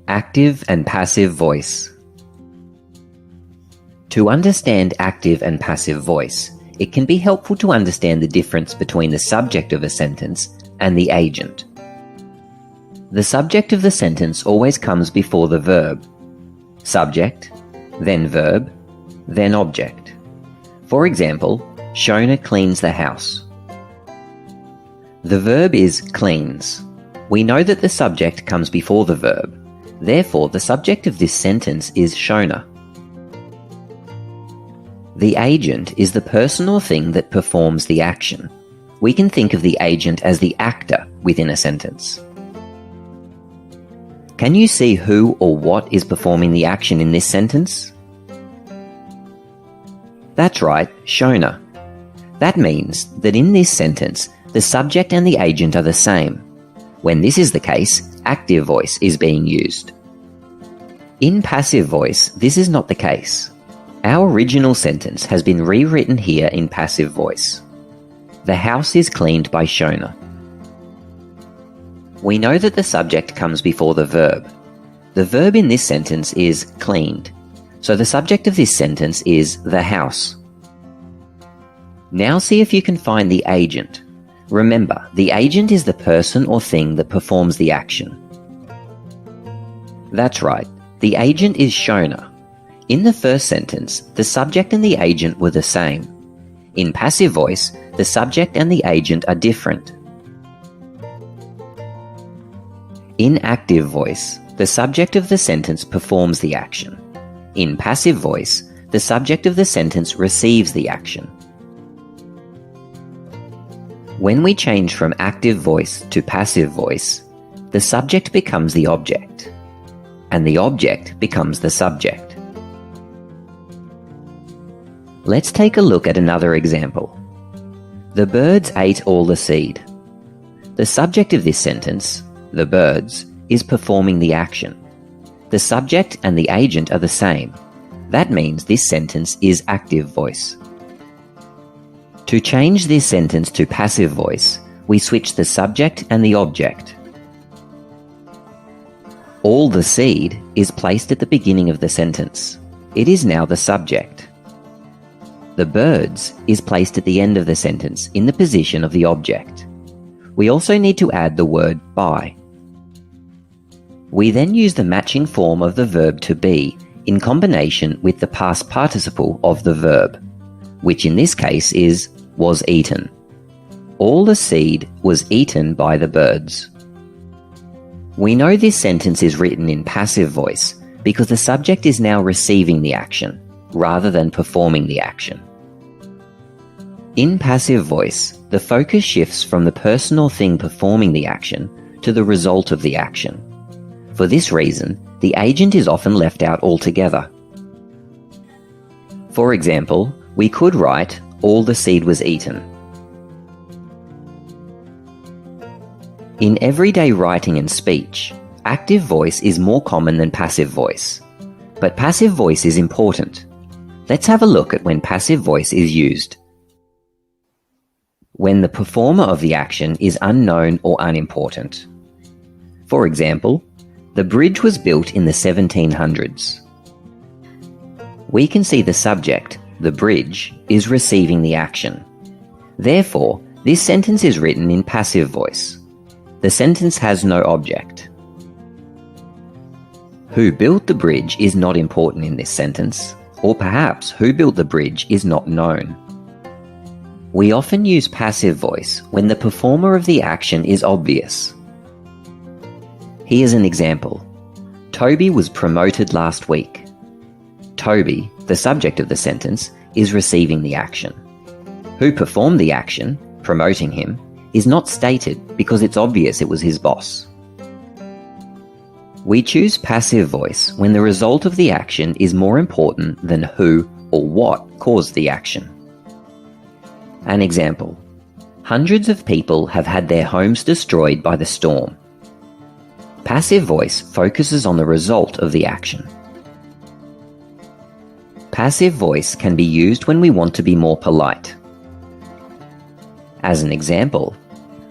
Active and passive voice. To understand active and passive voice, it can be helpful to understand the difference between the subject of a sentence and the agent. The subject of the sentence always comes before the verb. Subject, then verb, then object. For example, Shona cleans the house. The verb is cleans. We know that the subject comes before the verb. Therefore, the subject of this sentence is Shona. The agent is the person or thing that performs the action. We can think of the agent as the actor within a sentence. Can you see who or what is performing the action in this sentence? That's right, Shona. That means that in this sentence, the subject and the agent are the same. When this is the case, active voice is being used. In passive voice, this is not the case. Our original sentence has been rewritten here in passive voice. The house is cleaned by Shona. We know that the subject comes before the verb. The verb in this sentence is cleaned, so the subject of this sentence is the house. Now see if you can find the agent. Remember, the agent is the person or thing that performs the action. That's right, the agent is Shona. In the first sentence, the subject and the agent were the same. In passive voice, the subject and the agent are different. In active voice, the subject of the sentence performs the action. In passive voice, the subject of the sentence receives the action. When we change from active voice to passive voice, the subject becomes the object, and the object becomes the subject. Let's take a look at another example. The birds ate all the seed. The subject of this sentence, the birds, is performing the action. The subject and the agent are the same. That means this sentence is active voice. To change this sentence to passive voice, we switch the subject and the object. All the seed is placed at the beginning of the sentence. It is now the subject. The birds is placed at the end of the sentence in the position of the object. We also need to add the word by. We then use the matching form of the verb to be in combination with the past participle of the verb, which in this case is was eaten. All the seed was eaten by the birds. We know this sentence is written in passive voice because the subject is now receiving the action, rather than performing the action. In passive voice, the focus shifts from the person or thing performing the action to the result of the action. For this reason, the agent is often left out altogether. For example, we could write, all the seed was eaten. In everyday writing and speech, active voice is more common than passive voice. But passive voice is important. Let's have a look at when passive voice is used. When the performer of the action is unknown or unimportant. For example, the bridge was built in the 1700s. We can see the subject, the bridge, is receiving the action. Therefore, this sentence is written in passive voice. The sentence has no object. Who built the bridge is not important in this sentence, or perhaps who built the bridge is not known. We often use passive voice when the performer of the action is obvious. Here's an example. Toby was promoted last week. Toby, the subject of the sentence, is receiving the action. Who performed the action, promoting him, is not stated because it's obvious it was his boss. We choose passive voice when the result of the action is more important than who or what caused the action. An example. Hundreds of people have had their homes destroyed by the storm. Passive voice focuses on the result of the action. Passive voice can be used when we want to be more polite. As an example,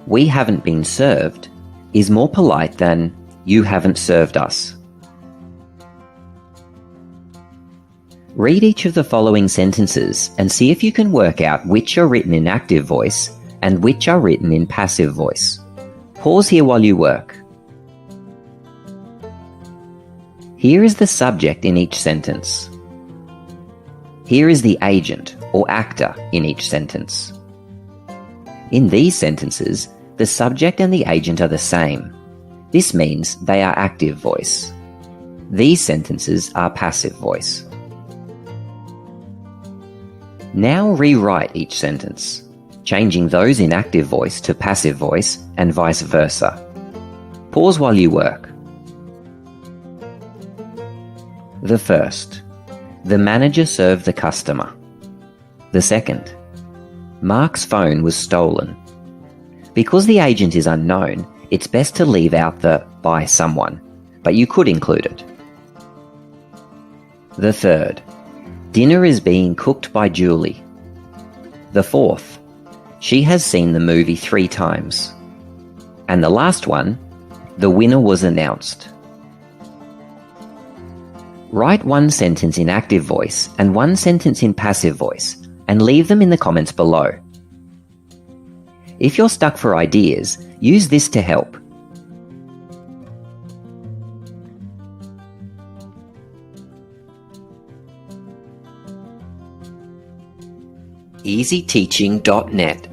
we haven't been served is more polite than you haven't served us. Read each of the following sentences and see if you can work out which are written in active voice and which are written in passive voice. Pause here while you work. Here is the subject in each sentence. Here is the agent or actor in each sentence. In these sentences, the subject and the agent are the same. This means they are active voice. These sentences are passive voice. Now rewrite each sentence, changing those in active voice to passive voice and vice versa. Pause while you work. The first, the manager served the customer. The second, Mark's phone was stolen. Because the agent is unknown, it's best to leave out the by someone, but you could include it. The third, dinner is being cooked by Julie. The fourth, she has seen the movie 3 times. And the last one, the winner was announced. Write one sentence in active voice and one sentence in passive voice and leave them in the comments below. If you're stuck for ideas, use this to help. EasyTeaching.net